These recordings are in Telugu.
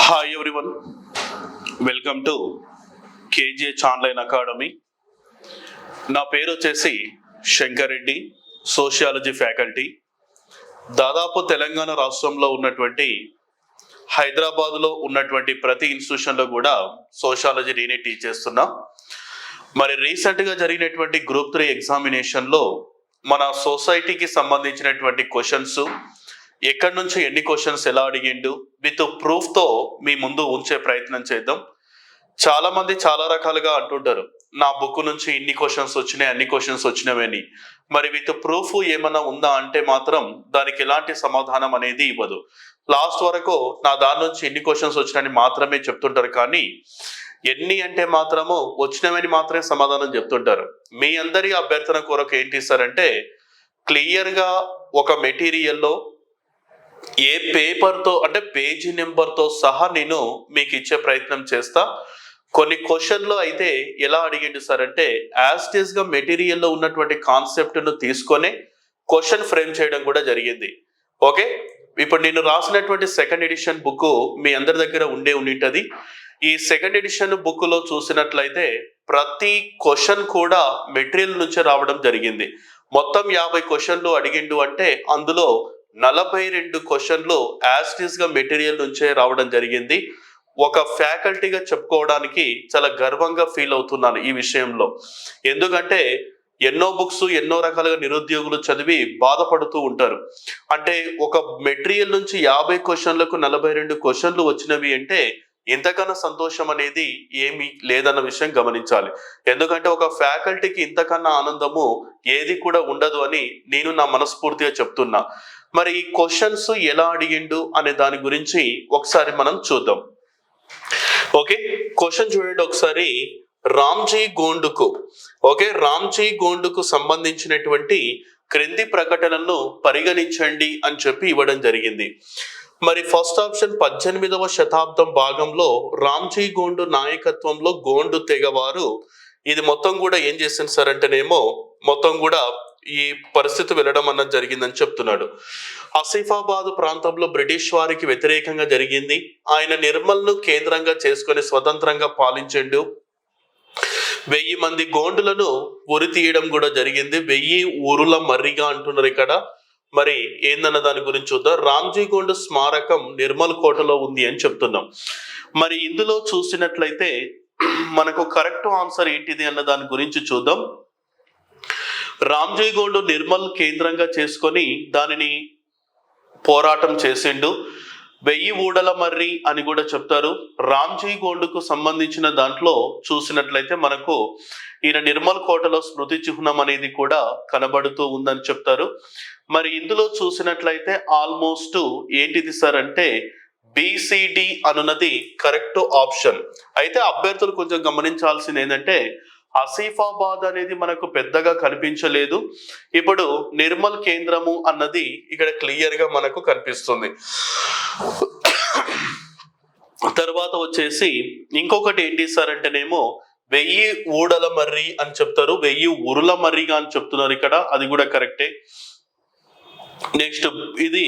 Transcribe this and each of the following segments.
Hi everyone, welcome to KGH online academy. నా పేరు వచ్చేసి శంకర్ రెడ్డి, సోషియాలజీ ఫ్యాకల్టీ. దాదాపు తెలంగాణ రాష్ట్రంలో ఉన్నటువంటి హైదరాబాద్లో ఉన్నటువంటి ప్రతి ఇన్స్టిట్యూషన్లో కూడా సోషియాలజీ నేనే టీచ్ చేస్తున్నా. మరి రీసెంట్గా జరిగినటువంటి గ్రూప్ 3 ఎగ్జామినేషన్లో మన సొసైటీకి సంబంధించినటువంటి క్వశ్చన్స్, ఎక్కడి నుంచి ఎన్ని క్వశ్చన్స్ ఎలా అడిగిండు, విత్ ప్రూఫ్తో మీ ముందు ఉంచే ప్రయత్నం చేద్దాం. చాలా మంది చాలా రకాలుగా అంటుంటారు, నా బుక్ నుంచి ఇన్ని క్వశ్చన్స్ వచ్చినాయి, అన్ని క్వశ్చన్స్ వచ్చినవని. మరి విత్ ప్రూఫ్ ఏమన్నా ఉందా అంటే మాత్రం దానికి ఎలాంటి సమాధానం అనేది ఇవ్వదు. లాస్ట్ వరకు నా దాని నుంచి ఎన్ని క్వశ్చన్స్ వచ్చినాయని మాత్రమే చెప్తుంటారు, కానీ ఎన్ని అంటే మాత్రము వచ్చినవని మాత్రమే సమాధానం చెప్తుంటారు. మీ అందరి అభ్యర్థన కొరకు ఏంటి సార్ అంటే, క్లియర్గా ఒక మెటీరియల్లో ఏ పేపర్తో అంటే పేజీ నెంబర్తో సహా నేను మీకు ఇచ్చే ప్రయత్నం చేస్తా. కొన్ని క్వశ్చన్లు అయితే ఎలా అడిగిండు సార్ అంటే, యాజ్ ఇట్ ఈస్ గా మెటీరియల్లో ఉన్నటువంటి కాన్సెప్ట్ను తీసుకొని క్వశ్చన్ ఫ్రేమ్ చేయడం కూడా జరిగింది. ఓకే, ఇప్పుడు నేను రాసినటువంటి సెకండ్ ఎడిషన్ బుక్ మీ అందరి దగ్గర ఉండింటది. ఈ సెకండ్ ఎడిషన్ బుక్ లో చూసినట్లయితే ప్రతి క్వశ్చన్ కూడా మెటీరియల్ నుంచి రావడం జరిగింది. మొత్తం 50 క్వశ్చన్లు అడిగిండు అంటే అందులో 42 క్వశ్చన్లు యాజ్ ఇట్ ఈస్ గా మెటీరియల్ నుంచే రావడం జరిగింది. ఒక ఫ్యాకల్టీగా చెప్పుకోవడానికి చాలా గర్వంగా ఫీల్ అవుతున్నాను ఈ విషయంలో. ఎందుకంటే ఎన్నో బుక్స్ ఎన్నో రకాలుగా నిరుద్యోగులు చదివి బాధపడుతూ ఉంటారు. అంటే ఒక మెటీరియల్ నుంచి 50 క్వశ్చన్లకు 42 క్వశ్చన్లు వచ్చినవి అంటే ఇంతకన్నా సంతోషం అనేది ఏమీ లేదన్న విషయం గమనించాలి. ఎందుకంటే ఒక ఫ్యాకల్టీకి ఇంతకన్నా ఆనందము ఏది కూడా ఉండదు అని నేను నా మనస్ఫూర్తిగా చెప్తున్నా. మరి ఈ క్వశ్చన్స్ ఎలా అడిగిండు అనే దాని గురించి ఒకసారి మనం చూద్దాం. ఓకే, క్వశ్చన్ చూడండి ఒకసారి. రామ్జీ గోండుకు రామ్జీ గోండుకు సంబంధించినటువంటి క్రింది ప్రకటనలను పరిగణించండి అని చెప్పి ఇవ్వడం జరిగింది. మరి ఫస్ట్ ఆప్షన్ 18వ శతాబ్దం భాగంలో రామ్జీ గోండు నాయకత్వంలో గోండు తెగవారు, ఇది మొత్తం కూడా ఏం చేసింది సార్ అంటేనేమో మొత్తం కూడా ఈ పరిస్థితి వెళ్ళడం అన్నది జరిగిందని చెప్తున్నాడు. ఆసిఫాబాద్ ప్రాంతంలో బ్రిటిష్ వారికి వ్యతిరేకంగా జరిగింది. ఆయన నిర్మల్ను కేంద్రంగా చేసుకొని స్వతంత్రంగా పాలించిండు. 1000 మంది గోండులను ఉరి తీయడం కూడా జరిగింది. 1000 ఊరుల మర్రిగా అంటున్నారు ఇక్కడ. మరి ఏందన్న దాని గురించి చూద్దాం. రామ్జీ గోండు స్మారకం నిర్మల్ కోటలో ఉంది అని చెప్తున్నాం. మరి ఇందులో చూసినట్లయితే మనకు కరెక్ట్ ఆన్సర్ ఏంటిది అన్న దాని గురించి చూద్దాం. రామ్జీ గోండు నిర్మల్ కేంద్రంగా చేసుకొని దానిని పోరాటం చేసిండు. 1000 ఊడల మర్రి అని కూడా చెప్తారు. రామ్జీ గోండుకు సంబంధించిన దాంట్లో చూసినట్లయితే మనకు ఈయన నిర్మల్ కోటలో స్మృతి చిహ్నం అనేది కూడా కనబడుతూ ఉందని చెప్తారు. మరి ఇందులో చూసినట్లయితే ఆల్మోస్ట్ ఏంటిది సార్ అంటే బిసిడి అనున్నది కరెక్ట్ ఆప్షన్. అయితే అభ్యర్థులు కొంచెం గమనించాల్సింది ఏంటంటే ఆసిఫాబాద్ అనేది మనకు పెద్దగా కనిపించలేదు. ఇప్పుడు నిర్మల్ కేంద్రము అన్నది ఇక్కడ క్లియర్ గా మనకు కనిపిస్తుంది. తర్వాత వచ్చేసి ఇంకొకటి ఏంటి సార్ అంటేనేమో 1000 ఊడల మర్రి అని చెప్తారు, 1000 ఉరుల మర్రిగా అని చెప్తున్నారు ఇక్కడ, అది కూడా కరెక్టే. నెక్స్ట్ ఇది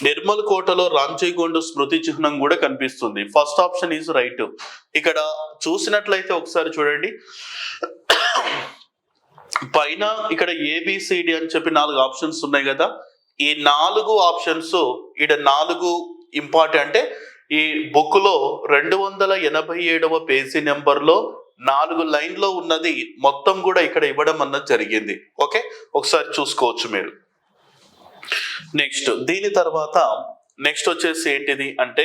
నిర్మల్ కోటలో రామ్జీ గోండు స్మృతి చిహ్నం కూడా కనిపిస్తుంది. First option is right. ఇక్కడ చూసినట్లయితే ఒకసారి చూడండి, పైన ఇక్కడ ఏబిసిడి అని చెప్పి 4 ఆప్షన్స్ ఉన్నాయి కదా. ఈ 4 ఆప్షన్స్ ఇక్కడ 4 ఇంపార్టెంట్. అంటే ఈ బుక్ లో 287వ పేజీ నెంబర్ లో 4 లైన్లో ఉన్నది మొత్తం కూడా ఇక్కడ ఇవ్వడం అన్నది జరిగింది. ఓకే, ఒకసారి చూసుకోవచ్చు మీరు. నెక్స్ట్ దీని తర్వాత నెక్స్ట్ వచ్చేసి ఏంటిది అంటే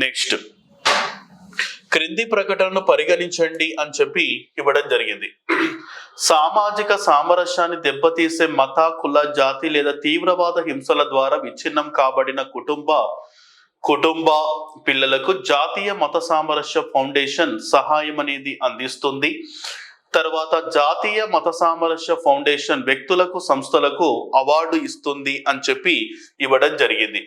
నెక్స్ట్ క్రింది ప్రకటనను పరిగణించండి అని చెప్పి ఇవ్వడం జరిగింది. సామాజిక సామరస్యాన్ని దెబ్బతీసే మత, కుల, జాతి లేదా తీవ్రవాద హింసల ద్వారా విచ్ఛిన్నం కాబడిన కుటుంబ పిల్లలకు జాతీయ మత సామరస్య ఫౌండేషన్ సహాయం అనేది అందిస్తుంది. తర్వాత జాతీయ మత సామరస్య ఫౌండేషన్ వ్యక్తులకు, సంస్థలకు అవార్డు ఇస్తుంది అని చెప్పి ఇవ్వడం జరిగింది.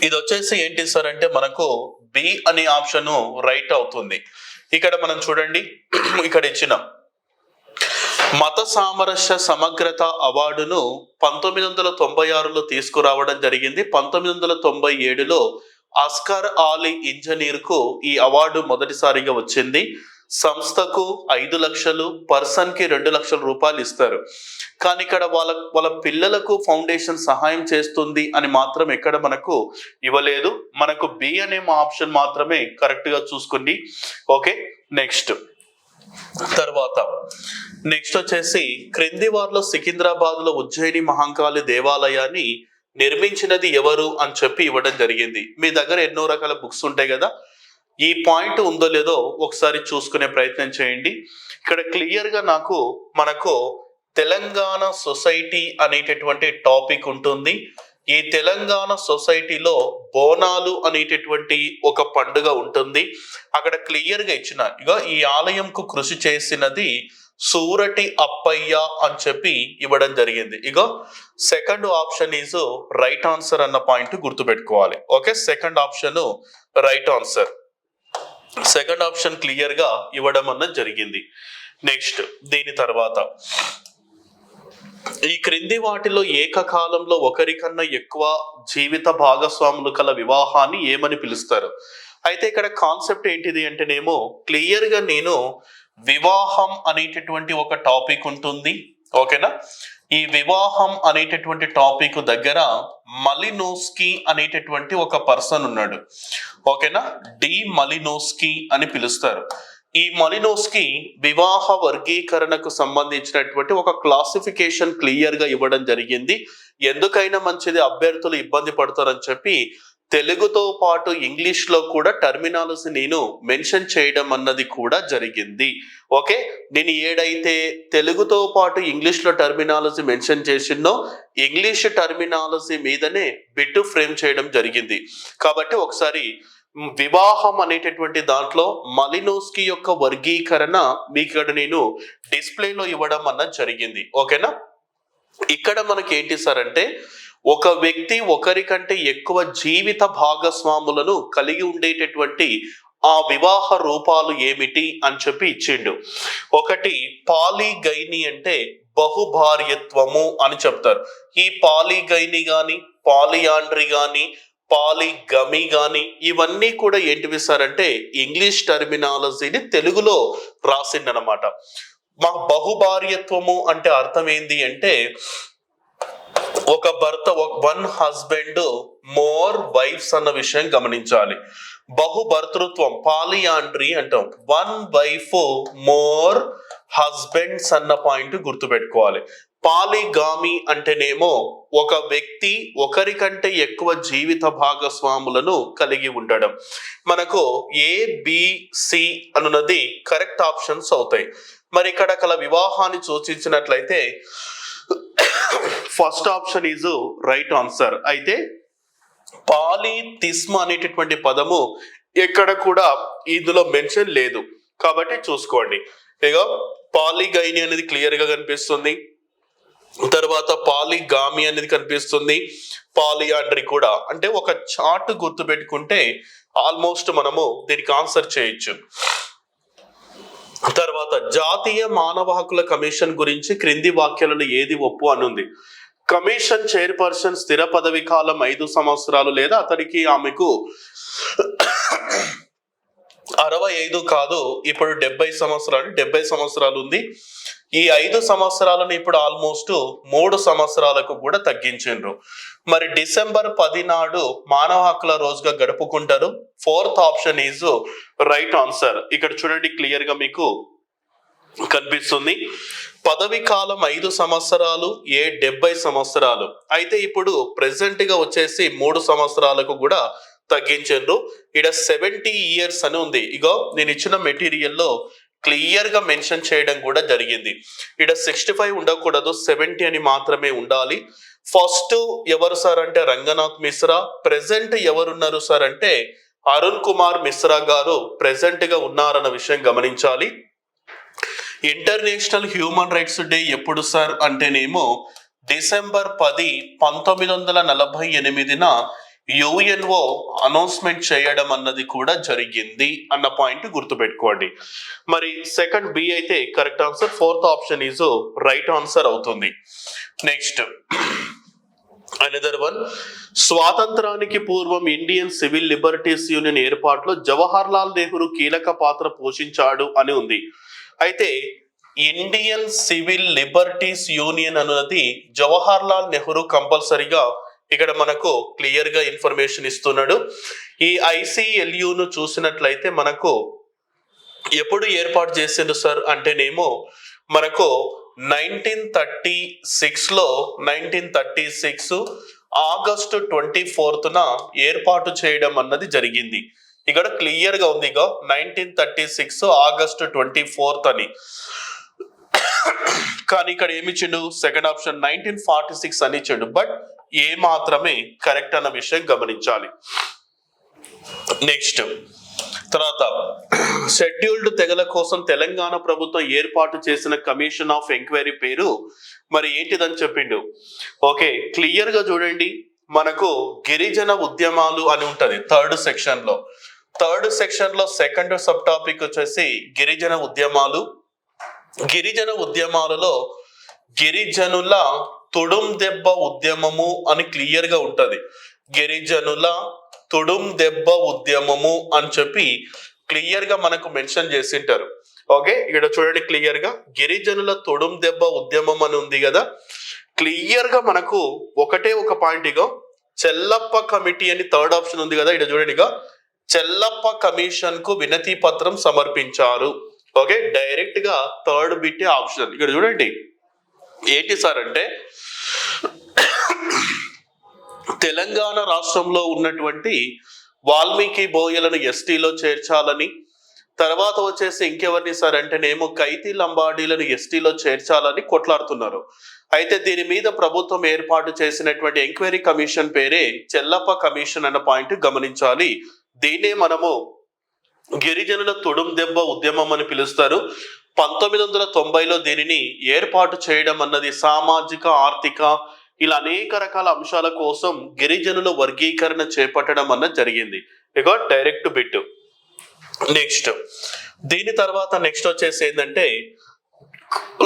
ఇది వచ్చేసి ఏంటి సార్ అంటే మనకు బి అనే ఆప్షన్ రైట్ అవుతుంది. ఇక్కడ మనం చూడండి, ఇక్కడ ఇచ్చిన మత సామరస్య సమగ్రత అవార్డును 1996లో తీసుకురావడం జరిగింది. 1997లో అస్కర్ ఆలీ ఇంజనీర్కు ఈ అవార్డు మొదటిసారిగా వచ్చింది. సంస్థకు 5 లక్షలు, పర్సన్కి 2 లక్షల రూపాయలు ఇస్తారు. కానీ ఇక్కడ వాళ్ళ పిల్లలకు ఫౌండేషన్ సహాయం చేస్తుంది అని మాత్రం ఎక్కడ మనకు ఇవ్వలేదు. మనకు బి అనే ఆప్షన్ మాత్రమే కరెక్ట్గా చూసుకోండి. ఓకే, నెక్స్ట్ వచ్చేసి క్రింది వారిలో సికింద్రాబాద్ లో ఉజ్జయిని మహంకాళి దేవాలయాన్ని నిర్మించినది ఎవరు అని చెప్పి ఇవ్వడం జరిగింది. మీ దగ్గర ఎన్నో రకాల బుక్స్ ఉంటాయి కదా, ఈ పాయింట్ ఉందో లేదో ఒకసారి చూసుకునే ప్రయత్నం చేయండి. ఇక్కడ క్లియర్ గా మనకు తెలంగాణ సొసైటీ అనేటటువంటి టాపిక్ ఉంటుంది. ఈ తెలంగాణ సొసైటీలో బోనాలు అనేటటువంటి ఒక పండుగ ఉంటుంది. అక్కడ క్లియర్ గా ఇచ్చిన ఈ ఆలయంకు కృషి చేసినది సూరటి అప్పయ్య అని చెప్పి ఇవ్వడం జరిగింది. Second option is right answer అన్న పాయింట్ గుర్తుపెట్టుకోవాలి. Okay, second option right answer. Second option clear గా ఇవ్వడం అన్నది జరిగింది. నెక్స్ట్ దీని తర్వాత ఈ క్రింది వాటిలో ఏకకాలంలో ఒకరికన్నా ఎక్కువ జీవిత భాగస్వాములు కల వివాహాన్ని ఏమని పిలుస్తారు? అయితే ఇక్కడ కాన్సెప్ట్ ఏంటిది అంటేనేమో క్లియర్ గా నేను వివాహం అనేటటువంటి ఒక టాపిక్ ఉంటుంది. ఓకేనా, ఈ వివాహం అనేటటువంటి టాపిక్ దగ్గర మలినోస్కీ అనేటటువంటి ఒక పర్సన్ ఉన్నాడు. ఓకేనా, డి మలినోస్కీ అని పిలుస్తారు. ఈ మలినోస్కీ వివాహ వర్గీకరణకు సంబంధించినటువంటి ఒక క్లాసిఫికేషన్ క్లియర్ గా ఇవ్వడం జరిగింది. ఎందుకైనా మంచిది, అభ్యర్థులు ఇబ్బంది పడతారని చెప్పి తెలుగుతో పాటు ఇంగ్లీష్ లో కూడా టర్మినాలజీ నేను మెన్షన్ చేయడం అన్నది కూడా జరిగింది. ఓకే, నేను ఏడైతే తెలుగుతో పాటు ఇంగ్లీష్ లో టర్మినాలజీ మెన్షన్ చేసిందో ఇంగ్లీష్ టర్మినాలజీ మీదనే బిట్ ఫ్రేమ్ చేయడం జరిగింది. కాబట్టి ఒకసారి వివాహం అనేటటువంటి దాంట్లో మలినోస్కీ యొక్క వర్గీకరణ మీకు ఇక్కడ నేను డిస్ప్లేలో ఇవ్వడం అన్నది జరిగింది. ఓకేనా, ఇక్కడ మనకి ఏంటి సార్ అంటే ఒక వ్యక్తి ఒకరికంటే ఎక్కువ జీవిత భాగస్వాములను కలిగి ఉండేటటువంటి ఆ వివాహ రూపాలు ఏమిటి అని చెప్పి ఇచ్చిండు. ఒకటి పాలిగైని అంటే బహుభార్యత్వము అని చెప్తారు. ఈ పాలిగైని గాని, పాలియాండ్రీ గాని, పాలిగమి గాని ఇవన్నీ కూడా ఏంటివి సార్ అంటే ఇంగ్లీష్ టర్మినాలజీని తెలుగులో రాసిండనమాట. మా బహుభార్యత్వము అంటే అర్థం ఏంది అంటే ఒక భర్త, వన్ హస్బెండ్ మోర్ వైఫ్స్ అన్న విషయం గమనించాలి. బహుభర్తృత్వం పాలియాండ్రీ అంటాం, వన్ వైఫ్ మోర్ హస్బెండ్స్ అన్న పాయింట్ గుర్తుపెట్టుకోవాలి. పాలిగామి అంటేనేమో ఒక వ్యక్తి ఒకరికంటే ఎక్కువ జీవిత భాగస్వాములను కలిగి ఉండడం. మనకు ABC అనున్నది కరెక్ట్ ఆప్షన్స్ అవుతాయి. మరి ఇక్కడ కల వివాహాన్ని సూచించినట్లయితే first option is right answer. అయితే పాలితిస్మ అనేటటువంటి పదము ఎక్కడ కూడా ఇందులో మెన్షన్ లేదు కాబట్టి చూసుకోండి. పాలిగైని అనేది క్లియర్ గా కనిపిస్తుంది, తర్వాత పాలిగామి అనేది కనిపిస్తుంది, పాలియాండ్రీ కూడా. అంటే ఒక చార్ట్ గుర్తు పెట్టుకుంటే ఆల్మోస్ట్ మనము దీనికి ఆన్సర్ చేయొచ్చు. తర్వాత జాతీయ మానవ హక్కుల కమిషన్ గురించి క్రింది వాక్యాలలో ఏది ఒప్పు అనుంది? కమిషన్ చైర్పర్సన్ స్థిర పదవి కాలం 5 సంవత్సరాలు లేదా అతడికి ఆమెకు 65 కాదు, ఇప్పుడు 70 సంవత్సరాలు, 70 సంవత్సరాలు ఉంది. ఈ 5 సంవత్సరాలను ఇప్పుడు ఆల్మోస్ట్ 3 సంవత్సరాలకు కూడా తగ్గించారు. మరి డిసెంబర్ 10 నాడు మానవ హక్కుల రోజుగా గడుపుకుంటారు. Fourth option is right answer. ఇక్కడ చూడండి క్లియర్ గా మీకు కనిపిస్తుంది. పదవి కాలం 5 సంవత్సరాలు, 70 సంవత్సరాలు. అయితే ఇప్పుడు ప్రెసెంట్ గా వచ్చేసి 3 సంవత్సరాలకు కూడా తగ్గించారు. ఇక్కడ 70 years అని ఉంది. నేను ఇచ్చిన మెటీరియల్లో క్లియర్ గా మెన్షన్ చేయడం కూడా జరిగింది. ఇక్కడ 65 ఉండకూడదు, 70 అని మాత్రమే ఉండాలి. ఫస్ట్ ఎవరు సార్ అంటే రంగనాథ్ మిశ్రా. ప్రెసెంట్ ఎవరున్నారు సార్ అంటే అరుణ్ కుమార్ మిశ్రా గారు ప్రెసెంట్ గా ఉన్నారన్న విషయం గమనించాలి. ఇంటర్నేషనల్ హ్యూమన్ రైట్స్ డే ఎప్పుడు సార్ అంటేనేమో డిసెంబర్ 10, 1948 యుఎన్ఓ అనౌన్స్మెంట్ చేయడం అన్నది కూడా జరిగింది అన్న పాయింట్ గుర్తుపెట్టుకోండి. మరి సెకండ్ బి అయితే correct answer, fourth option is right answer అవుతుంది. నెక్స్ట్ అనదర్ వన్, స్వాతంత్రానికి పూర్వం ఇండియన్ సివిల్ లిబర్టీస్ యూనియన్ ఏర్పాటులో జవహర్ లాల్ నెహ్రూ కీలక పాత్ర పోషించాడు అని ఉంది. అయితే ఇండియన్ సివిల్ లిబర్టీస్ యూనియన్ అన్నది జవహర్ లాల్ నెహ్రూ కంపల్సరీగా ఇక్కడ మనకు క్లియర్ గా ఇన్ఫర్మేషన్ ఇస్తున్నాడు. ఈ ఐసిఎల్యును చూసినట్లయితే మనకు ఎప్పుడు ఏర్పాటు చేసిండు సార్ అంటేనేమో మనకు 1936 ఆగస్టు 24న ఏర్పాటు చేయడం అన్నది జరిగింది. ఇక్కడ క్లియర్ గా ఉంది, 1936 ఆగస్టు 24 అని. కానీ ఇక్కడ ఏమి ఇచ్చిండు, సెకండ్ ఆప్షన్ 1946 అని ఇచ్చిండు. బట్ ఏ మాత్రమే కరెక్ట్ అన్న విషయం గమనించాలి. నెక్స్ట్ తర్వాత, షెడ్యూల్డ్ తెగల కోసం తెలంగాణ ప్రభుత్వం ఏర్పాటు చేసిన కమిషన్ ఆఫ్ ఎంక్వైరీ పేరు మరి ఏంటిదని చెప్పిండు. ఓకే, క్లియర్ గా చూడండి, మనకు గిరిజన ఉద్యమాలు అని ఉంటది థర్డ్ సెక్షన్ లో సెకండ్ సబ్ టాపిక్ వచ్చేసి గిరిజన ఉద్యమాలు. గిరిజన ఉద్యమాలలో గిరిజనుల తుడుం దెబ్బ ఉద్యమము అని క్లియర్ గా ఉంటది. గిరిజనుల తుడుం దెబ్బ ఉద్యమము అని చెప్పి క్లియర్ గా మనకు మెన్షన్ చేసింటారు. ఓకే, ఇక్కడ చూడండి క్లియర్ గా గిరిజనుల తుడుం దెబ్బ ఉద్యమం అని ఉంది కదా. క్లియర్ గా మనకు ఒకటే ఒక పాయింట్, ఇగో చెల్లప్ప కమిటీ అని థర్డ్ ఆప్షన్ ఉంది కదా. ఇక్కడ చూడండి, చెల్లప్ప కమిషన్ కు వినతి పత్రం సమర్పించారు. ఓకే, డైరెక్ట్ గా థర్డ్ బిట్ ఆప్షన్. ఇక్కడ చూడండి ఏంటి సార్ అంటే, తెలంగాణ రాష్ట్రంలో ఉన్నటువంటి వాల్మీకి బోయలను ఎస్టీలో చేర్చాలని, తర్వాత వచ్చేసి ఇంకెవరిని సార్ అంటేనేమో కైతి లంబాడీలను ఎస్టీలో చేర్చాలని కొట్లాడుతున్నారు. అయితే దీని మీద ప్రభుత్వం ఏర్పాటు చేసినటువంటి ఎంక్వైరీ కమిషన్ పేరే చెల్లప్ప కమిషన్ అన్న పాయింట్ గమనించాలి. దీన్నే మనము గిరిజనుల తుడుం దెబ్బ ఉద్యమం అని పిలుస్తారు. 1990లో దీనిని ఏర్పాటు చేయడం అన్నది సామాజిక, ఆర్థిక ఇలా అనేక రకాల అంశాల కోసం గిరిజనుల వర్గీకరణ చేపట్టడం అన్నది జరిగింది. ఇక డైరెక్ట్ బిట్. నెక్స్ట్ దీని తర్వాత నెక్స్ట్ వచ్చేసి ఏంటంటే,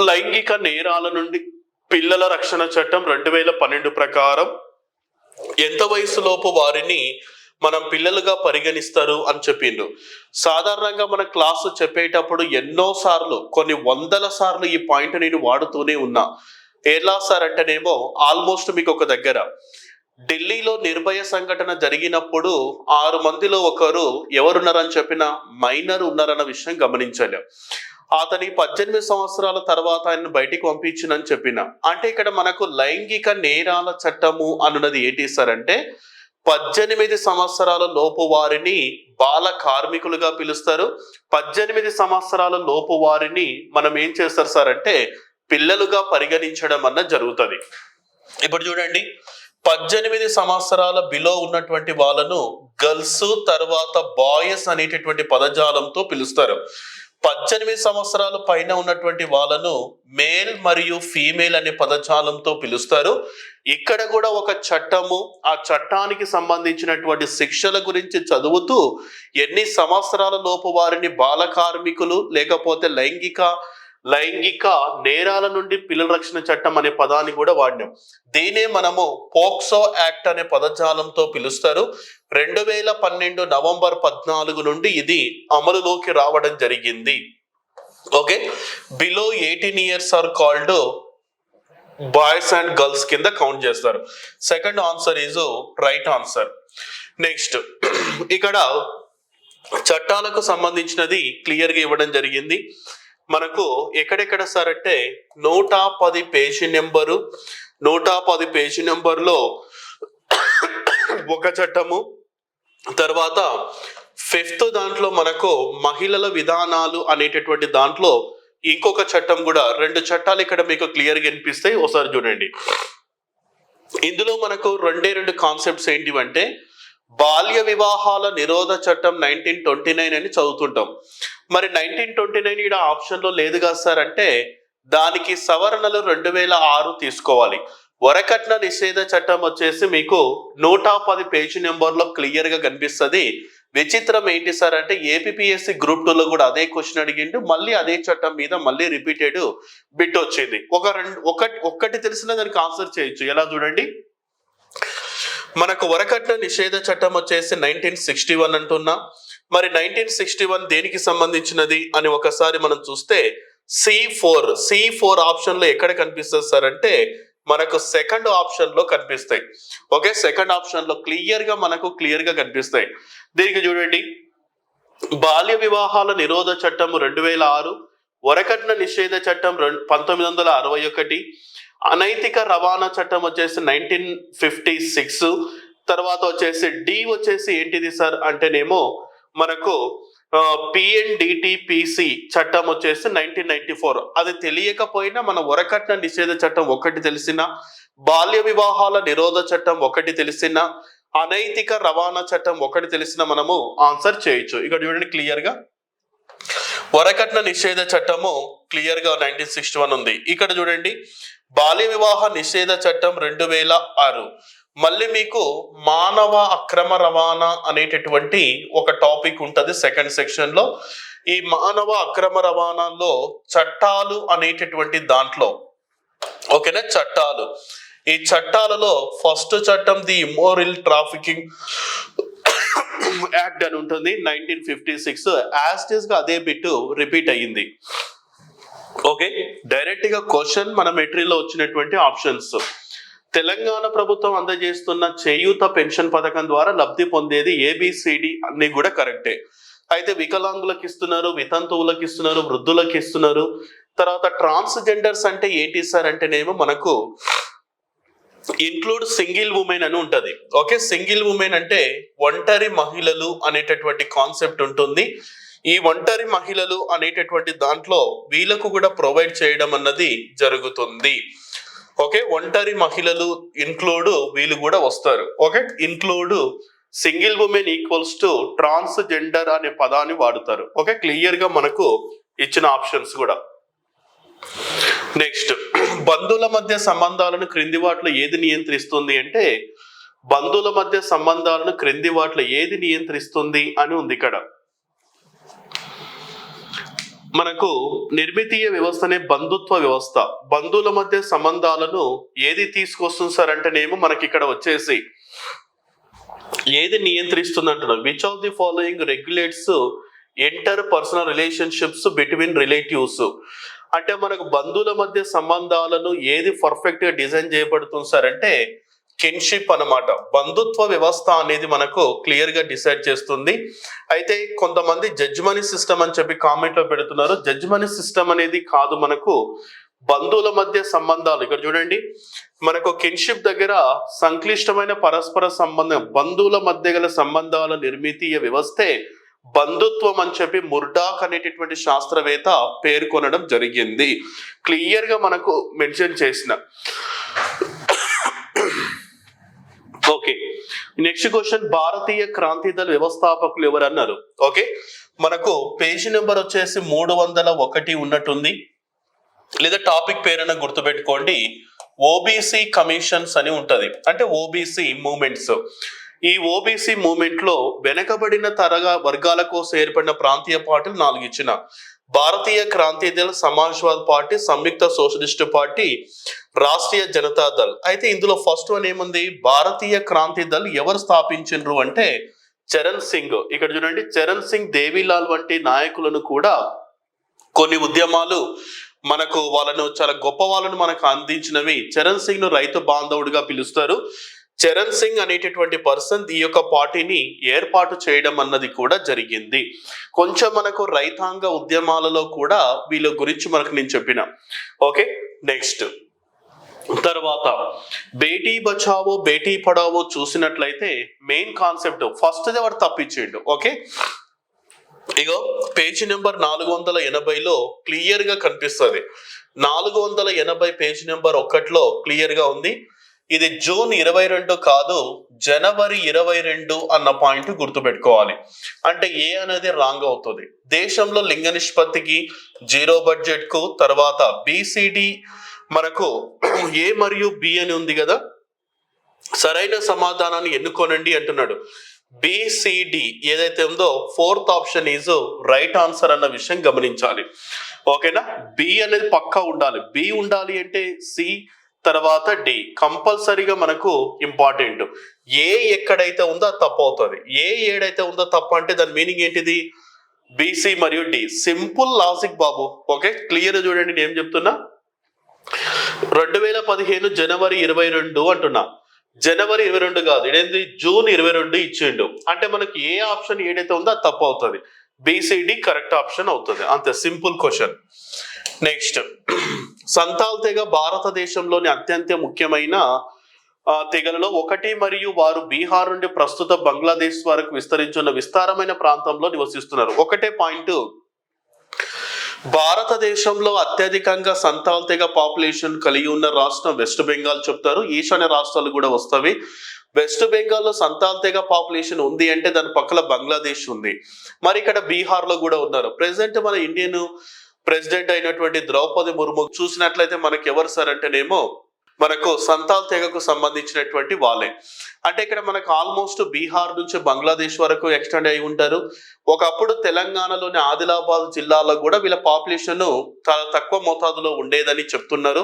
లైంగిక నేరాల నుండి పిల్లల రక్షణ చట్టం 2012 ప్రకారం ఎంత వయసులోపు వారిని మనం పిల్లలుగా పరిగణిస్తారు అని చెప్పిండు. సాధారణంగా మన క్లాసు చెప్పేటప్పుడు ఎన్నో సార్లు, కొన్ని వందల సార్లు ఈ పాయింట్ నేను వాడుతూనే ఉన్నా. ఎలా సార్ అంటేనేమో ఆల్మోస్ట్ మీకు ఒక దగ్గర ఢిల్లీలో నిర్భయ సంఘటన జరిగినప్పుడు 6 మందిలో ఒకరు ఎవరున్నారని చెప్పిన మైనర్ ఉన్నారన్న విషయం గమనించాలి. అతని 18 సంవత్సరాల తర్వాత ఆయన బయటికి పంపించినని చెప్పిన. అంటే ఇక్కడ మనకు లైంగిక నేరాల చట్టము అన్నది ఏంటి సార్ అంటే, 18 సంవత్సరాల లోపు వారిని బాల కార్మికులుగా పిలుస్తారు. 18 సంవత్సరాల లోపు వారిని మనం ఏం చేస్తారు సార్ అంటే పిల్లలుగా పరిగణించడం అన్న జరుగుతుంది. ఇప్పుడు చూడండి, 18 సంవత్సరాల బిలో ఉన్నటువంటి వాళ్ళను గర్ల్స్ తర్వాత బాయ్స్ అనేటటువంటి పదజాలంతో పిలుస్తారు. 18 సంవత్సరాల పైన ఉన్నటువంటి వాళ్ళను మేల్ మరియు ఫీమేల్ అనే పదజాలంతో పిలుస్తారు. ఇక్కడ కూడా ఒక చట్టము, ఆ చట్టానికి సంబంధించినటువంటి శిక్షల గురించి చదువుతూ ఎన్ని సంవత్సరాల లోపు వారిని బాల కార్మికులు లేకపోతే లైంగిక నేరాల నుండి పిల్లల రక్షణ చట్టం అనే పదాన్ని కూడా వాడినాం. దీనే మనము పోక్సో యాక్ట్ అనే పదజాలంతో పిలుస్తారు. 2012 నవంబర్ 14 నుండి ఇది అమలులోకి రావడం జరిగింది. Okay, below 18 years are called boys and girls కింద కౌంట్ చేస్తారు. Second answer is right answer. Next ఇక్కడ చట్టాలకు సంబంధించినది క్లియర్ గా ఇవ్వడం జరిగింది. మనకు ఎక్కడెక్కడ సార్ అంటే 110 పేజీ నెంబరు, 110 పేజీ నెంబర్లో ఒక చట్టము, తర్వాత 5th దాంట్లో మనకు మహిళల విధానాలు అనేటటువంటి దాంట్లో ఇంకొక చట్టం కూడా, 2 చట్టాలు ఇక్కడ మీకు క్లియర్ గా వినిపిస్తాయి. ఒకసారి చూడండి. ఇందులో మనకు 2 కాన్సెప్ట్స్ ఏంటివంటే, బాల్య వివాహాల నిరోధ చట్టం 1929 అని చదువుతుంటాం. మరి 1929 ఇక్కడ ఆప్షన్ లో లేదు కదా సార్ అంటే దానికి సవరణలు 2006 తీసుకోవాలి. వరకట్న నిషేధ చట్టం వచ్చేసి మీకు 110 పేజీ నెంబర్లో క్లియర్ గా కనిపిస్తుంది. విచిత్రం ఏంటి సార్ అంటే ఏపీఎస్సి గ్రూప్ 2 లో కూడా అదే క్వశ్చన్ అడిగిండు, మళ్ళీ అదే చట్టం మీద మళ్ళీ రిపీటెడ్ బిట్ వచ్చింది. ఒక్కటి తెలిసిన దానికి ఆన్సర్ చేయొచ్చు. ఎలా చూడండి, మనకు వరకట్న నిషేధ చట్టం వచ్చేసి 1961 అంటున్నా. మరి 1961 దేనికి సంబంధించినది అని ఒకసారి మనం చూస్తే C4 ఆప్షన్ లో ఎక్కడ కనిపిస్తుంది సార్ అంటే మనకు సెకండ్ ఆప్షన్ లో కనిపిస్తాయి. ఓకే, సెకండ్ ఆప్షన్ లో మనకు క్లియర్ గా కనిపిస్తాయి. దీనికి చూడండి, బాల్య వివాహాల నిరోధ చట్టం 2006, వరకట్న నిషేధ చట్టం 1961, అనైతిక రవాణా చట్టం వచ్చేసి 1956, తర్వాత వచ్చేసి డి వచ్చేసి ఏంటిది సార్ అంటేనేమో మనకు పిఎన్డిటిపిసి చట్టం వచ్చేసి 1994. అది తెలియకపోయినా మన వరకట్న నిషేధ చట్టం ఒకటి తెలిసిన, బాల్య వివాహాల నిరోధ చట్టం ఒకటి తెలిసిన, అనైతిక రవాణా చట్టం ఒకటి తెలిసిన మనము ఆన్సర్ చేయొచ్చు. ఇక్కడ చూడండి క్లియర్ గా వరకట్న నిషేధ చట్టము క్లియర్ గా 1961 ఉంది. ఇక్కడ చూడండి బాల్య వివాహ నిషేధ చట్టం 2006. మళ్ళీ మీకు మానవ అక్రమ రవాణా అనేటటువంటి ఒక టాపిక్ ఉంటుంది సెకండ్ సెక్షన్ లో. ఈ మానవ అక్రమ రవాణాలో చట్టాలు అనేటటువంటి దాంట్లో ఓకేనా, చట్టాలు, ఈ చట్టాలలో ఫస్ట్ చట్టం ది ఇమ్మోరల్ ట్రాఫికింగ్ యాక్ట్ అని ఉంటుంది 1956. యాజ్ గా అదే బిట్ రిపీట్ అయ్యింది. ఓకే, డైరెక్ట్ గా క్వశ్చన్ మన మెటీరియల్లో వచ్చినటువంటి ఆప్షన్స్. తెలంగాణ ప్రభుత్వం అందజేస్తున్న చేయూత పెన్షన్ పథకం ద్వారా లబ్ధి పొందేది ABCD అన్ని కూడా కరెక్టే. అయితే వికలాంగులకు ఇస్తున్నారు, వితంతువులకు ఇస్తున్నారు, వృద్ధులకు ఇస్తున్నారు. తర్వాత ట్రాన్స్జెండర్స్ అంటే ఏంటి సార్ అంటేనేమో మనకు ఇన్క్లూడ్ సింగిల్ ఉమెన్ అని ఉంటది. ఓకే, సింగిల్ ఉమెన్ అంటే ఒంటరి మహిళలు అనేటటువంటి కాన్సెప్ట్ ఉంటుంది. ఈ ఒంటరి మహిళలు అనేటటువంటి దాంట్లో వీళ్ళకు కూడా ప్రొవైడ్ చేయడం అన్నది జరుగుతుంది. ఓకే, ఒంటరి మహిళలు ఇన్క్లూడ్ వీళ్ళు కూడా వస్తారు. Okay, include single women equals to transgender అనే పదాన్ని వాడుతారు. ఓకే, క్లియర్ గా మనకు ఇచ్చిన ఆప్షన్స్ కూడా. నెక్స్ట్, బంధువుల మధ్య సంబంధాలను క్రింది వాటిలో ఏది నియంత్రిస్తుంది అంటే బంధువుల మధ్య సంబంధాలను క్రింది వాటిలో ఏది నియంత్రిస్తుంది అని ఉంది ఇక్కడ. మనకు నిర్మితీయ వ్యవస్థనే బంధుత్వ వ్యవస్థ. బంధువుల మధ్య సంబంధాలను ఏది తీసుకొస్తుంది సార్ అంటేనేమో మనకి ఇక్కడ వచ్చేసి ఏది నియంత్రిస్తుంది అంటున్నాం. Which of the following regulates inter personal relationships between relatives అంటే మనకు బంధువుల మధ్య సంబంధాలను ఏది పర్ఫెక్ట్ గా డిజైన్ చేయబడుతుంది సార్ అంటే కిన్షిప్ అన్నమాట. బంధుత్వ వ్యవస్థ అనేది మనకు క్లియర్ గా డిసైడ్ చేస్తుంది. అయితే కొంతమంది జడ్జ్మనీ సిస్టమ్ అని చెప్పి కామెంట్ లో పెడుతున్నారు. జడ్జ్మనీ సిస్టమ్ అనేది కాదు, మనకు బంధువుల మధ్య సంబంధాలు. ఇక్కడ చూడండి మనకు కిన్షిప్ దగ్గర సంక్లిష్టమైన పరస్పర సంబంధం, బంధువుల మధ్య గల సంబంధాల నిర్మితీయ వ్యవస్థే బంధుత్వం అని చెప్పి ముర్డాక్ అనేటటువంటి శాస్త్రవేత్త పేర్కొనడం జరిగింది. క్లియర్ గా మనకు మెన్షన్ చేసిన. ఓకే, నెక్స్ట్ క్వశ్చన్, భారతీయ క్రాంతి దళ వ్యవస్థాపకులు ఎవరు అన్నారు. ఓకే, మనకు పేజీ నెంబర్ వచ్చేసి 301 ఉన్నట్టుంది, లేదా టాపిక్ పేరైనా గుర్తుపెట్టుకోండి. ఓబీసీ కమిషన్స్ అని ఉంటది, అంటే ఓబీసీ మూమెంట్స్. ఈ ఓబీసీ మూమెంట్ లో వెనకబడిన వర్గాల కోసం ఏర్పడిన ప్రాంతీయ పార్టీలు 4 ఇచ్చిన. భారతీయ క్రాంతి దళ్, సమాజ్వాద్ పార్టీ, సంయుక్త సోషలిస్ట్ పార్టీ, రాష్ట్రీయ జనతా దళ్. అయితే ఇందులో ఫస్ట్ వన్ ఏముంది, భారతీయ క్రాంతి దళ్ ఎవరు స్థాపించారు అంటే చరణ్ సింగ్. ఇక్కడ చూడండి, చరణ్ సింగ్, దేవిలాల్ వంటి నాయకులను కూడా కొన్ని ఉద్యమాలు మనకు వాళ్ళను చాలా గొప్ప వాళ్ళను మనకు అందించినవి. చరణ్ సింగ్ ను రైతు బాంధవుడిగా పిలుస్తారు. చరణ్ సింగ్ అనేటటువంటి పర్సన్ ఈ యొక్క పార్టీని ఏర్పాటు చేయడం అన్నది కూడా జరిగింది. కొంచెం మనకు రైతాంగ ఉద్యమాలలో కూడా వీళ్ళ గురించి మనకు నేను చెప్పిన. ఓకే, నెక్స్ట్ తర్వాత బేటీ బచావో బేటీ పడావో చూసినట్లయితే మెయిన్ కాన్సెప్ట్ ఫస్ట్ ఎవరు తప్పించిండు. ఓకే, ఇగో పేజీ నెంబర్ 480లో క్లియర్ గా కనిపిస్తుంది. 480 పేజీ నెంబర్ 1లో క్లియర్ గా ఉంది. ఇది జూన్ 22 కాదు, జనవరి 22 అన్న పాయింట్ గుర్తుపెట్టుకోవాలి. అంటే ఏ అనేది రాంగ్ అవుతుంది. దేశంలో లింగ నిష్పత్తికి, జీరో బడ్జెట్ కు, తర్వాత BCD మనకు ఏ మరియు బి అని ఉంది కదా, సరైన సమాధానాన్ని ఎన్నుకోనండి అంటున్నాడు. బిసిడి ఏదైతే ఉందో fourth option is right answer అన్న విషయం గమనించాలి. ఓకేనా, బి అనేది పక్కా ఉండాలి. బి ఉండాలి అంటే సి తర్వాత డి కంపల్సరీగా మనకు ఇంపార్టెంట్. ఏ ఎక్కడైతే ఉందో అది తప్పు అవుతుంది. ఏ ఏడైతే ఉందో తప్పు అంటే దాని మీనింగ్ ఏంటిది? బిసి మరియు డి. సింపుల్ లాజిక్ బాబు. ఓకే, క్లియర్ చూడండి నేను ఏం చెప్తున్నా. 2015 జనవరి 22 అంటున్నా. జనవరి 22 కాదు, ఇదేంటి జూన్ 22 ఇచ్చిండు అంటే మనకి ఏ ఆప్షన్ ఏదైతే ఉందో అది తప్పు అవుతుంది. బిసిడి కరెక్ట్ ఆప్షన్ అవుతుంది. అంతే, సింపుల్ క్వశ్చన్. నెక్స్ట్, సంతాల్ తెగ భారతదేశంలోని అత్యంత ముఖ్యమైన తెగలలో ఒకటి మరియు వారు బీహార్ నుండి ప్రస్తుత బంగ్లాదేశ్ వరకు విస్తరించున్న విస్తారమైన ప్రాంతంలో నివసిస్తున్నారు. ఒకటే పాయింట్, భారతదేశంలో అత్యధికంగా సంతాల్ తెగ పాపులేషన్ కలిగి ఉన్న రాష్ట్రం వెస్ట్ బెంగాల్ చెప్తారు. ఈశాన్య రాష్ట్రాలు కూడా వస్తవి. వెస్ట్ బెంగాల్లో సంతాల్ తెగ పాపులేషన్ ఉంది అంటే దాని పక్కన బంగ్లాదేశ్ ఉంది. మరి ఇక్కడ బీహార్ లో కూడా ఉన్నారు. ప్రెసెంట్ మన ఇండియన్ ప్రెసిడెంట్ అయినటువంటి ద్రౌపది ముర్ము చూసినట్లయితే మనకి ఎవరు సార్ అంటేనేమో మనకు సంతాల్ తెగకు సంబంధించినటువంటి వాళ్ళే. అంటే ఇక్కడ మనకు ఆల్మోస్ట్ బీహార్ నుంచి బంగ్లాదేశ్ వరకు ఎక్స్టెండ్ అయి ఉంటారు. ఒకప్పుడు తెలంగాణలోని ఆదిలాబాద్ జిల్లాలో కూడా వీళ్ళ పాపులేషన్ చాలా తక్కువ మోతాదులో ఉండేదని చెప్తున్నారు.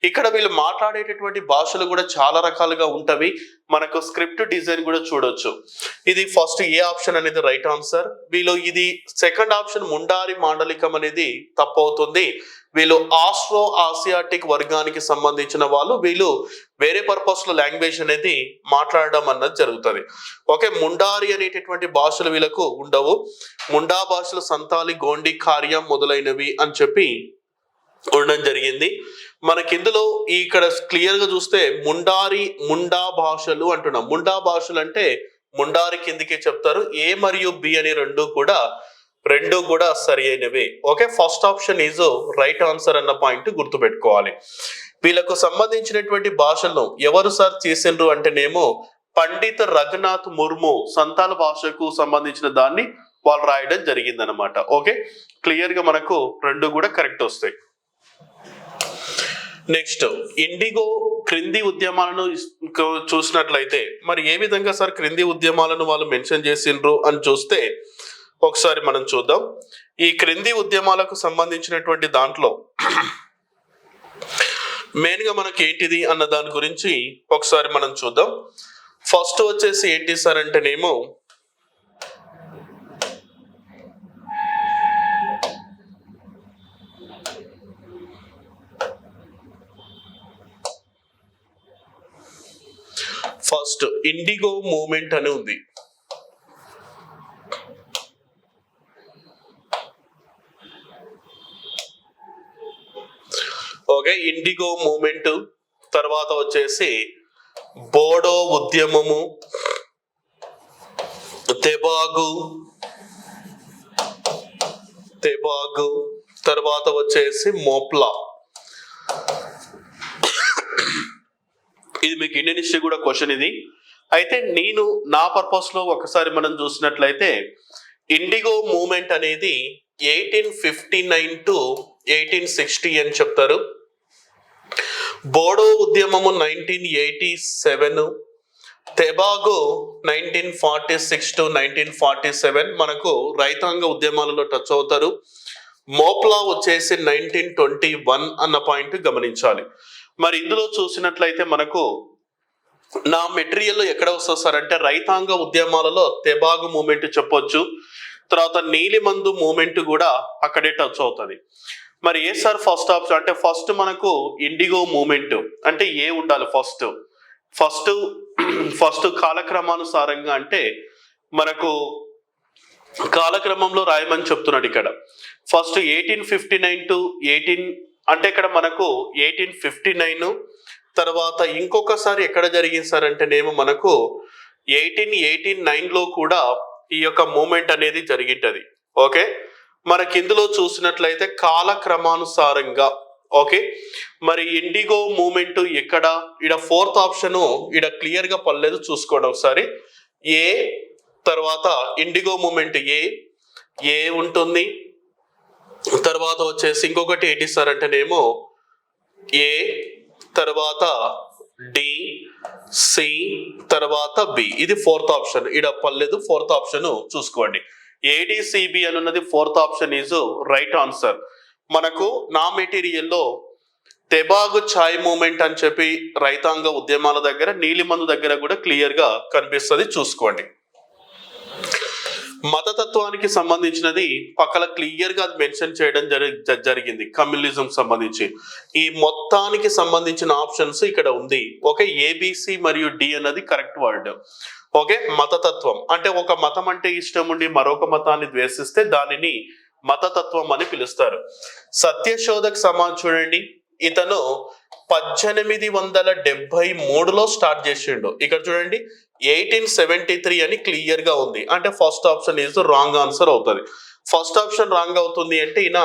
ఇక్కడ వీళ్ళు మాట్లాడేటటువంటి భాషలు కూడా చాలా రకాలుగా ఉంటవి. మనకు స్క్రిప్ట్ డిజైన్ కూడా చూడొచ్చు. ఇది ఫస్ట్ ఏ ఆప్షన్ అనేది రైట్ ఆన్సర్. వీళ్ళు ఇది సెకండ్ ఆప్షన్ ముండారి మాండలికం అనేది తప్పు అవుతుంది. వీళ్ళు ఆస్ట్రో ఆసియాటిక్ వర్గానికి సంబంధించిన వాళ్ళు. వీళ్ళు వేరే పర్పస్ లో లాంగ్వేజ్ అనేది మాట్లాడడం అన్నది జరుగుతుంది. ఓకే, ముండారి అనేటటువంటి భాషలు వీళ్ళకు ఉండవు. ముండా భాషలు సంతాలి, గోండి, కార్యం మొదలైనవి అని చెప్పి ఉండడం జరిగింది. మనకి ఇందులో ఇక్కడ క్లియర్ గా చూస్తే ముండా భాషలు అంటున్నాం. ముండా భాషలు అంటే ముండారి కిందికే చెప్తారు. ఏ మరియు బి అనే రెండు కూడా సరి అయినవే. Okay, first option is right answer అన్న పాయింట్ గుర్తుపెట్టుకోవాలి. వీళ్ళకు సంబంధించినటువంటి భాషలను ఎవరు సార్ చేసిండ్రు అంటేనేమో పండిత్ రఘునాథ్ ముర్ము సంతాల భాషకు సంబంధించిన దాన్ని వాళ్ళు రాయడం జరిగింది అనమాట. ఓకే, క్లియర్ గా మనకు రెండు కూడా కరెక్ట్ వస్తాయి. నెక్స్ట్, ఇండిగో క్రింది ఉద్యమాలను చూసినట్లయితే మరి ఏ విధంగా సార్ క్రింది ఉద్యమాలను వాళ్ళు మెన్షన్ చేసిండ్రు అని చూస్తే ఒకసారి మనం చూద్దాం. ఈ క్రింది ఉద్యమాలకు సంబంధించినటువంటి దాంట్లో మెయిన్ గా మనకి ఏంటిది అన్న దాని గురించి ఒకసారి మనం చూద్దాం. ఫస్ట్ వచ్చేసి ఏంటి సార్ అంటేనేమో ఫస్ట్ ఇండిగో మూవ్మెంట్ అని ఉంది. ఓకే, ఇండిగో మూవ్మెంట్ తర్వాత వచ్చేసి బోడో ఉద్యమము, తెబాగు తర్వాత వచ్చేసి మోప్లా. ఇది మీకు ఇండియన్ హిస్టరీ కూడా క్వశ్చన్ ఇది. అయితే నేను నా పర్పస్ లో ఒకసారి మనం చూసినట్లయితే ఇండిగో మూవ్మెంట్ అనేది 1859 to 1860 అని చెప్తారు. బోడో ఉద్యమము 1987, తెబాగో 1946 to 1947 మనకు రైతాంగ ఉద్యమాలలో టచ్ అవుతారు. మోప్లా వచ్చేసి 1921 అన్న పాయింట్ గమనించాలి. మరి ఇందులో చూసినట్లయితే మనకు నా మెటీరియల్లో ఎక్కడ వస్తుంది సార్ అంటే రైతాంగ ఉద్యమాలలో తెబాగు మూమెంట్ చెప్పొచ్చు. తర్వాత నీలిమందు మూమెంట్ కూడా అక్కడే టచ్ అవుతుంది. మరి ఏ సార్ ఫస్ట్ ఆప్షన్ అంటే ఫస్ట్ మనకు ఇండిగో మూమెంట్ అంటే ఏ ఉండాలి? ఫస్ట్ కాలక్రమానుసారంగా అంటే మనకు కాలక్రమంలో రాయమని చెప్తున్నాడు ఇక్కడ. ఫస్ట్ 1859 to 18 అంటే ఇక్కడ మనకు 1859 తర్వాత ఇంకొకసారి ఎక్కడ జరిగింది సార్ అంటేనేమో మనకు 1889లో కూడా ఈ యొక్క మూమెంట్ అనేది జరిగింటది. ఓకే, మనకి ఇందులో చూసినట్లయితే కాలక్రమానుసారంగా. ఓకే, మరి ఇండిగో మూమెంట్ ఎక్కడ? ఇక్కడ ఫోర్త్ ఆప్షన్ ఇక్కడ క్లియర్ గా పర్లేదు, చూసుకోండి ఒకసారి. ఏ తర్వాత ఇండిగో మూమెంట్ ఏ ఉంటుంది. తర్వాత వచ్చేసి ఇంకొకటి ఏంటి సార్ అంటేనేమో ఏ, తర్వాత డి, సి, తర్వాత బి. ఇది ఫోర్త్ ఆప్షన్. ఇడ పర్లేదు, ఫోర్త్ ఆప్షన్ చూసుకోండి. ఏడిసిబి అని ఉన్నది fourth option is right answer. మనకు నా మెటీరియల్లో తెబాగు ఛాయ్ మూమెంట్ అని చెప్పి రైతాంగ ఉద్యమాల దగ్గర, నీలిమందు దగ్గర కూడా క్లియర్ గా కనిపిస్తుంది, చూసుకోండి. మతతత్వానికి సంబంధించినది పక్కన క్లియర్ గా మెన్షన్ చేయడం జరిగింది, కమ్యూనిజం సంబంధించి. ఈ మొత్తానికి సంబంధించిన ఆప్షన్స్ ఇక్కడ ఉంది. ఓకే, ఏబిసి మరియు డి అన్నది కరెక్ట్ వర్డ్. ఓకే, మతతత్వం అంటే ఒక మతం అంటే ఇష్టం ఉండి మరొక మతాన్ని ద్వేషిస్తే దానిని మతతత్వం అని పిలుస్తారు. సత్యశోధక్ సమాజ్ చూడండి, ఇతను 1873లో స్టార్ట్ చేసిండు. ఇక్కడ చూడండి 1873 అని క్లియర్ గా ఉంది. అంటే first option is wrong answer అవుతుంది. ఫస్ట్ ఆప్షన్ రాంగ్ అవుతుంది అంటే ఈయన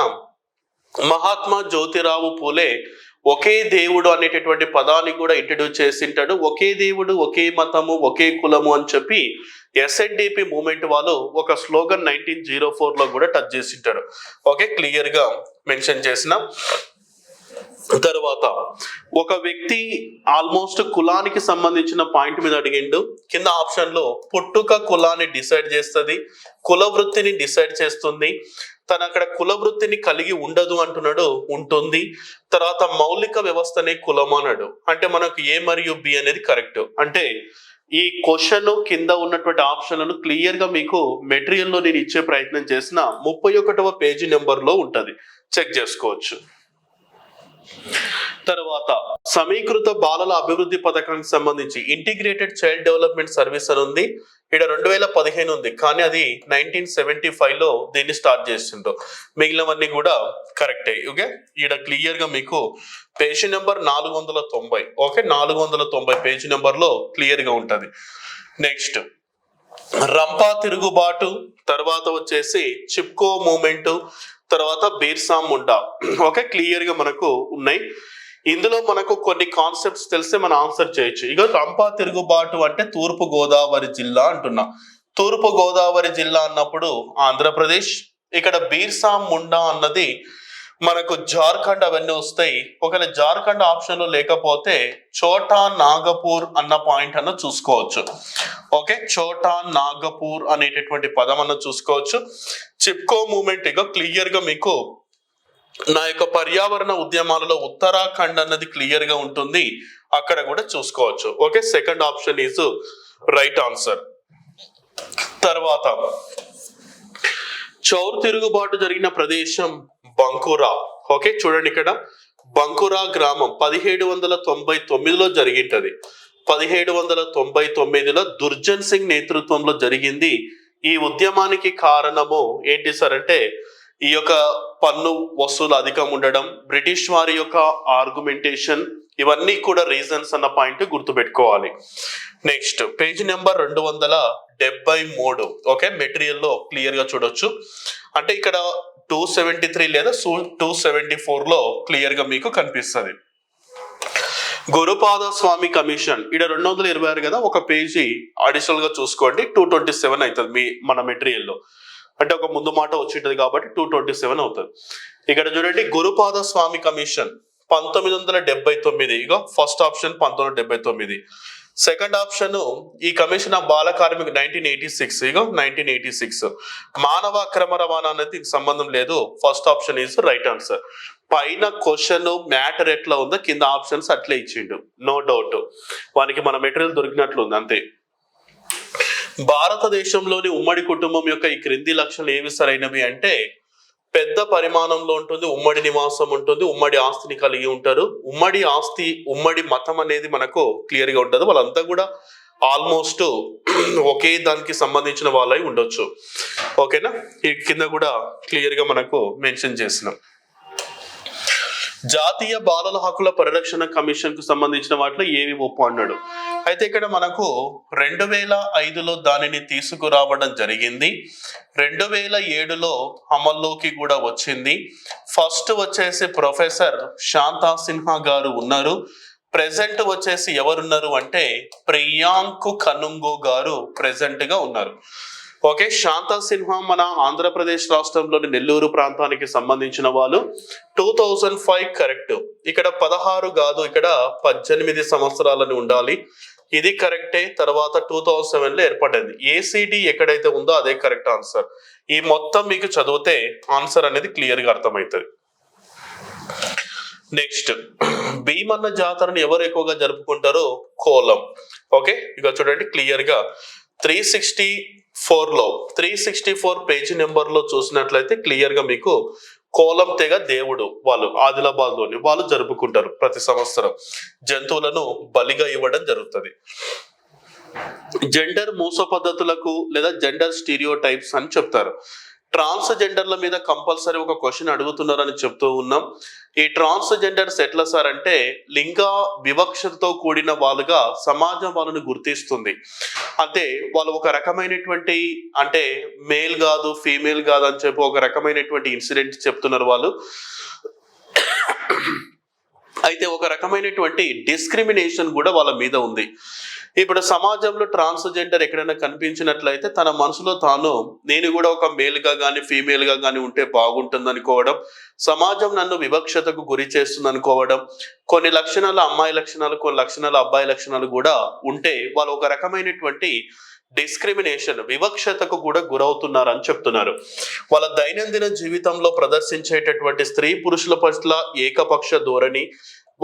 మహాత్మా జ్యోతిరావు పూలే ఒకే దేవుడు అనేటటువంటి పదాన్ని కూడా ఇంట్రడ్యూస్ చేసింటాడు. ఒకే దేవుడు, ఒకే మతము, ఒకే కులము అని చెప్పి ఎస్ఎన్డిపి మూమెంట్ వాళ్ళు ఒక స్లోగన్ 1904లో కూడా టచ్ చేసింటాడు. ఓకే, క్లియర్ గా మెన్షన్ చేసిన తర్వాత ఒక వ్యక్తి ఆల్మోస్ట్ కులానికి సంబంధించిన పాయింట్ మీద అడిగిండు. కింద ఆప్షన్ లో పుట్టుక కులాన్ని డిసైడ్ చేస్తుంది, కుల వృత్తిని డిసైడ్ చేస్తుంది, తను అక్కడ కుల వృత్తిని కలిగి ఉండదు అంటున్నాడు, ఉంటుంది. తర్వాత మౌలిక వ్యవస్థనే కులం అన్నాడు. అంటే మనకు ఏ మరియు బి అనేది కరెక్ట్. అంటే ఈ క్వశ్చన్ కింద ఉన్నటువంటి ఆప్షన్లను క్లియర్ గా మీకు మెటీరియల్ లో నేను ఇచ్చే ప్రయత్నం చేసిన 31వ పేజీ నెంబర్ లో ఉంటది, చెక్ చేసుకోవచ్చు. తర్వాత సమీకృత బాలల అభివృద్ధి పథకానికి సంబంధించి ఇంటిగ్రేటెడ్ చైల్డ్ డెవలప్మెంట్ సర్వీస్ అని ఉంది. ఇక్కడ 2015 ఉంది, కానీ అది 1975లో దీన్ని స్టార్ట్ చేసిండ్రు. మిగిలినవన్నీ కూడా కరెక్టే. ఓకే, ఇక్కడ క్లియర్ గా మీకు page number 490. Okay, 490 page number లో క్లియర్ గా ఉంటది. నెక్స్ట్ రంపా తిరుగుబాటు, తర్వాత వచ్చేసి చిప్కో మూమెంట్, తర్వాత బీర్సా ముండా. ఓకే, క్లియర్ గా మనకు ఉన్నాయి. ఇందులో మనకు కొన్ని కాన్సెప్ట్స్ తెలిస్తే మనం ఆన్సర్ చేయొచ్చు. ఇక రంపా తిరుగుబాటు అంటే తూర్పు గోదావరి జిల్లా అంటున్నా. తూర్పు గోదావరి జిల్లా అన్నప్పుడు ఆంధ్రప్రదేశ్. ఇక్కడ బీర్సా ముండా అన్నది మనకు జార్ఖండ్ అవన్నీ వస్తాయి. ఒకవేళ జార్ఖండ్ ఆప్షన్ లో లేకపోతే చోటా నాగపూర్ అన్న పాయింట్ అన్న చూసుకోవచ్చు. ఓకే, చోటా నాగపూర్ అనేటటువంటి పదం అన్న చూసుకోవచ్చు. చిప్కో మూమెంట్ ఇక క్లియర్ గా మీకు నా యొక్క పర్యావరణ ఉద్యమాలలో ఉత్తరాఖండ్ అన్నది క్లియర్ గా ఉంటుంది, అక్కడ కూడా చూసుకోవచ్చు. Okay, second option is right answer. తర్వాత చౌర్ తిరుగుబాటు జరిగిన ప్రదేశం బంకురా. ఓకే, చూడండి ఇక్కడ బంకురా గ్రామం 1799లో జరిగింటది. 1799లో దుర్జన్ సింగ్ నేతృత్వంలో జరిగింది. ఈ ఉద్యమానికి కారణము ఏంటి సార్ అంటే ఈ యొక్క పన్ను వసూలు అధికం ఉండడం, బ్రిటిష్ వారి యొక్క ఆర్గ్యుమెంటేషన్, ఇవన్నీ కూడా రీజన్స్ అన్న పాయింట్ గుర్తుపెట్టుకోవాలి. Next page number 273. Okay, material లో క్లియర్ గా చూడొచ్చు. అంటే ఇక్కడ 273 లేదా 274లో క్లియర్ గా మీకు కనిపిస్తుంది. గురుపాద స్వామి కమిషన్ ఇక్కడ 226 కదా, ఒక పేజీ అడిషనల్ గా చూసుకోండి, 227 అవుతుంది మన మెటీరియల్ లో. అంటే ఒక ముందు మాట వచ్చింటది కాబట్టి 227 అవుతుంది. ఇక్కడ చూడండి గురుపాద స్వామి కమిషన్ 1979. ఇక ఫస్ట్ ఆప్షన్ 1979. సెకండ్ ఆప్షన్ ఈ కమిషన్ ఆఫ్ బాల కార్మిక 1986. ఇక 1986. మానవ అక్రమ రవాణా అనేది సంబంధం లేదు. First option is right answer. పైన క్వశ్చన్ మ్యాటర్ ఎట్లా ఉందో కింద ఆప్షన్స్ అట్లే ఇచ్చిండు, నో డౌట్. వానికి మన మెటీరియల్ దొరికినట్లు ఉంది అంతే. భారతదేశంలోని ఉమ్మడి కుటుంబం యొక్క ఈ క్రింది లక్షణాలు ఏవి సరైనవి అంటే పెద్ద పరిమాణంలో ఉంటుంది, ఉమ్మడి నివాసం ఉంటుంది, ఉమ్మడి ఆస్తిని కలిగి ఉంటారు. ఉమ్మడి ఆస్తి, ఉమ్మడి మతం అనేది మనకు క్లియర్ గా ఉంటుంది. వాళ్ళంతా కూడా ఆల్మోస్ట్ ఒకే దానికి సంబంధించిన వాళ్ళై ఉండొచ్చు. ఓకేనా, ఈ కింద కూడా క్లియర్ గా మనకు మెన్షన్ చేసినాం. జాతీయ బాలల హక్కుల పరిరక్షణ కమిషన్ కు సంబంధించిన వాటిలో ఏవి ఒప్పు అన్నాడు. అయితే ఇక్కడ మనకు 2005లో దానిని తీసుకురావడం జరిగింది. 2007లో అమల్లోకి కూడా వచ్చింది. ఫస్ట్ వచ్చేసి ప్రొఫెసర్ శాంతా సిన్హా గారు ఉన్నారు. ప్రెసెంట్ వచ్చేసి ఎవరున్నారు అంటే ప్రియాంక్ కనుంగో గారు ప్రెసెంట్ గా ఉన్నారు. ఓకే, శాంతా సిన్హా మన ఆంధ్రప్రదేశ్ రాష్ట్రంలోని నెల్లూరు ప్రాంతానికి సంబంధించిన వాళ్ళు. 2005 కరెక్ట్. ఇక్కడ 16 కాదు, ఇక్కడ 18 సంవత్సరాలని ఉండాలి. ఇది కరెక్టే. తర్వాత 2007 లో ఏర్పడింది. ఏసీడీ ఎక్కడైతే ఉందో అదే కరెక్ట్ ఆన్సర్. ఈ మొత్తం మీకు చదివితే ఆన్సర్ అనేది క్లియర్ గా అర్థమవుతుంది. నెక్స్ట్, భీమన్న జాతరను ఎవరు ఎక్కువగా జరుపుకుంటారో కోలం. ఓకే, ఇక చూడండి క్లియర్ గా 364 పేజీ నెంబర్ లో చూసినట్లయితే క్లియర్ గా మీకు కోలం తెగ దేవుడు వాళ్ళు ఆదిలాబాద్ లోని వాళ్ళు జరుపుకుంటారు. ప్రతి సంవత్సరం జంతువులను బలిగా ఇవ్వడం జరుగుతుంది. జెండర్ మూస పద్ధతులకు లేదా జెండర్ స్టీరియో టైప్స్ అని చెప్తారు. ట్రాన్స్జెండర్ల మీద కంపల్సరీ ఒక క్వశ్చన్ అడుగుతున్నారని చెప్తూ ఉన్నాం. ఈ ట్రాన్స్జెండర్స్ ఎట్లా సార్ అంటే లింగ వివక్షతో కూడిన వాళ్ళుగా సమాజం వాళ్ళని గుర్తిస్తుంది. అంటే వాళ్ళు ఒక రకమైనటువంటి అంటే మేల్ కాదు ఫీమేల్ కాదు అని చెప్పి ఒక రకమైనటువంటి ఇన్సిడెంట్ చెప్తున్నారు వాళ్ళు. అయితే ఒక రకమైనటువంటి డిస్క్రిమినేషన్ కూడా వాళ్ళ మీద ఉంది. ఇప్పుడు సమాజంలో ట్రాన్స్జెండర్ ఎక్కడైనా కనిపించినట్లయితే తన మనసులో తాను నేను కూడా ఒక మేల్ గా కానీ ఫీమేల్ గా కానీ ఉంటే బాగుంటుంది అనుకోవడం, సమాజం నన్ను వివక్షతకు గురి చేస్తుంది అనుకోవడం, కొన్ని లక్షణాలు అమ్మాయి లక్షణాలు కొన్ని లక్షణాలు అబ్బాయి లక్షణాలు కూడా ఉంటే వాళ్ళు ఒక రకమైనటువంటి డిస్క్రిమినేషన్ వివక్షతకు కూడా గురవుతున్నారని చెప్తున్నారు. వాళ్ళ దైనందిన జీవితంలో ప్రదర్శించేటటువంటి స్త్రీ పురుషుల పట్ల ఏకపక్ష ధోరణి,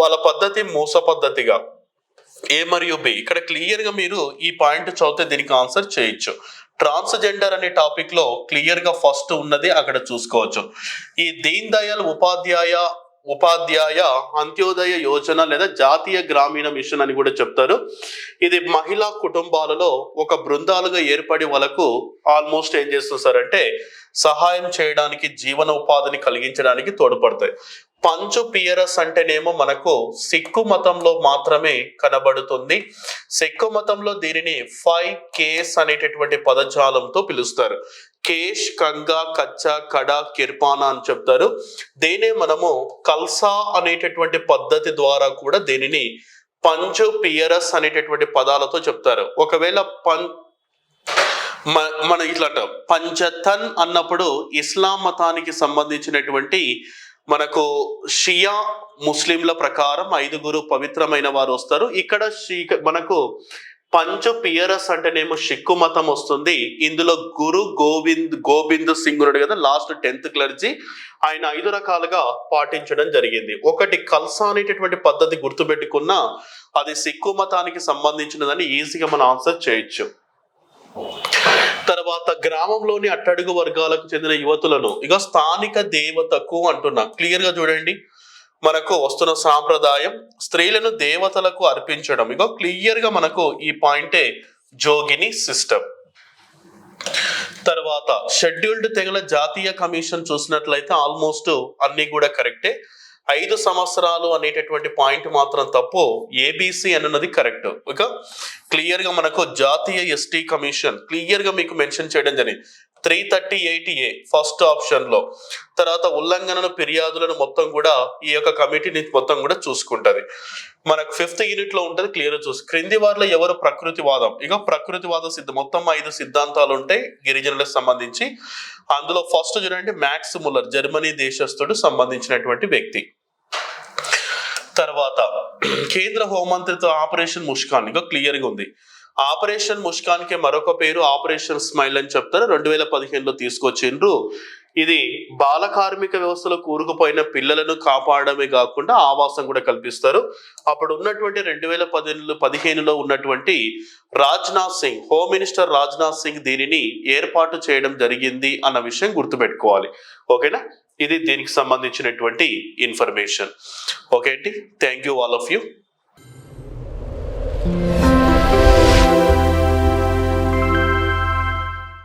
వాళ్ళ పద్ధతి మూస పద్ధతిగా ఏ మరియు బి. ఇక్కడ క్లియర్ గా మీరు ఈ పాయింట్ చదివితే దీనికి ఆన్సర్ చేయొచ్చు. ట్రాన్స్జెండర్ అనే టాపిక్ లో క్లియర్ గా ఫస్ట్ ఉన్నది అక్కడ చూసుకోవచ్చు. ఈ దీన్ దయాళ్ ఉపాధ్యాయ అంత్యోదయ యోజన లేదా జాతీయ గ్రామీణ మిషన్ అని కూడా చెప్తారు. ఇది మహిళా కుటుంబాలలో ఒక బృందాలుగా ఏర్పడి వాళ్ళకు ఆల్మోస్ట్ ఏం చేస్తుంది సార్ అంటే సహాయం చేయడానికి జీవన ఉపాధిని కలిగించడానికి తోడ్పడతాయి. పంచు పియరస్ అంటేనేమో మనకు సిక్కు మతంలో మాత్రమే కనబడుతుంది. సిక్కు మతంలో దీనిని 5 కేస్ అనేటటువంటి పదజాలంతో పిలుస్తారు. కేష్, కంగా, కచ్చా, కడా, కిర్పానా అని చెప్తారు. దీనే మనము కల్సా అనేటటువంటి పద్ధతి ద్వారా కూడా దీనిని పంచు పియరస్ అనేటటువంటి పదాలతో చెప్తారు. ఒకవేళ మన ఇట్లా పంచతన్ అన్నప్పుడు ఇస్లాం మతానికి సంబంధించినటువంటి మనకు షియా ముస్లింల ప్రకారం 5 పవిత్రమైన వారు వస్తారు. ఇక్కడ మనకు పంచ పియరస్ అంటేనేమో సిక్కు మతం వస్తుంది. ఇందులో గురు గోబింద్ సింగ్ ఉన్నాడు కదా, లాస్ట్ 10th క్లర్జీ, ఆయన 5 రకాలుగా పాటించడం జరిగింది. ఒకటి కల్సా అనేటటువంటి పద్ధతి గుర్తుపెట్టుకున్నా అది సిక్కు మతానికి సంబంధించినదని ఈజీగా మనం ఆన్సర్ చేయొచ్చు. తర్వాత గ్రామంలోని అట్టడుగు వర్గాలకు చెందిన యువతులను ఇక స్థానిక దేవతకు అంటున్నా. క్లియర్ గా చూడండి, మనకు వస్తున్న సాంప్రదాయం స్త్రీలను దేవతలకు అర్పించడం. ఇక క్లియర్ గా మనకు ఈ పాయింటే జోగిని సిస్టమ్. తర్వాత షెడ్యూల్డ్ తెగల జాతీయ కమిషన్ చూసినట్లయితే ఆల్మోస్ట్ అన్ని కూడా కరెక్టే. 5 సంవత్సరాలు అనేటటువంటి పాయింట్ మాత్రం తప్పు. ఏబిసి అన్నది కరెక్ట్. ఇక క్లియర్ గా మనకు జాతీయ ఎస్టీ కమిషన్ క్లియర్ గా మీకు మెన్షన్ చేయడం జరిగింది 338A ఫస్ట్ ఆప్షన్ లో. తర్వాత ఉల్లంఘనను ఫిర్యాదులను మొత్తం కూడా ఈ యొక్క కమిటీని మొత్తం కూడా చూసుకుంటది. మనకు 5th యూనిట్ లో ఉంటది, క్లియర్ చూసి క్రింది వారిలో ఎవరు ప్రకృతివాదం. ఇక ప్రకృతివాద మొత్తం 5 సిద్ధాంతాలు ఉంటాయి గిరిజనులకు సంబంధించి. అందులో ఫస్ట్ చూడండి మ్యాక్స్ ముల్లర్, జర్మనీ దేశస్థుడు సంబంధించినటువంటి వ్యక్తి. తర్వాత కేంద్ర హోంమంత్రిత్వ ఆపరేషన్ ముష్కాన్ ఇక క్లియర్ గా ఉంది. ఆపరేషన్ ముష్కాన్ కి మరొక పేరు ఆపరేషన్ స్మైల్ అని చెప్తారు. 2015లో తీసుకొచ్చిండ్రు. ఇది బాల కార్మిక వ్యవస్థలో కూరుకుపోయిన పిల్లలను కాపాడమే కాకుండా ఆవాసం కూడా కల్పిస్తారు. అప్పుడు ఉన్నటువంటి 2015లో ఉన్నటువంటి రాజ్నాథ్ సింగ్, హోమ్ మినిస్టర్ రాజ్నాథ్ సింగ్ దీనిని ఏర్పాటు చేయడం జరిగింది అన్న విషయం గుర్తుపెట్టుకోవాలి. ఓకేనా, ఇది దీనికి సంబంధించినటువంటి ఇన్ఫర్మేషన్. ఓకే అండి, thank you all of you.